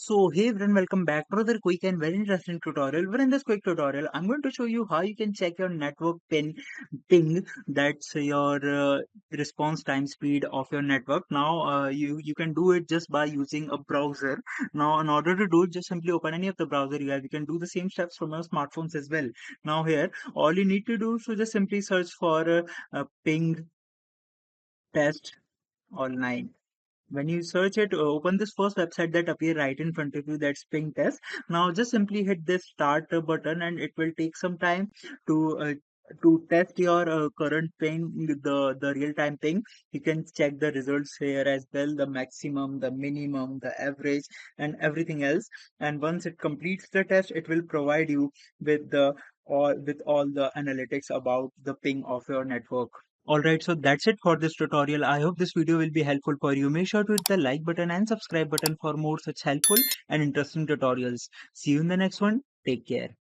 So hey everyone, welcome back to another quick and very interesting tutorial. Where in this quick tutorial, I'm going to show you how you can check your network ping. That's your response time speed of your network. Now you can do it just by using a browser. Now in order to do it, just simply open any of the browser you have. You can do the same steps from your smartphones as well. Now here, all you need to do is to just simply search for ping test online. When you search it, open this first website that appear right in front of you, that's ping test. Now just simply hit this start button and it will take some time to uh, to test your current ping, the real time ping. You can check the results here as well, the maximum, the minimum, the average, and everything else. And once it completes the test, it will provide you with the with all the analytics about the ping of your network. Alright, so that's it for this tutorial. I hope this video will be helpful for you. Make sure to hit the like button and subscribe button for more such helpful and interesting tutorials. See you in the next one. Take care.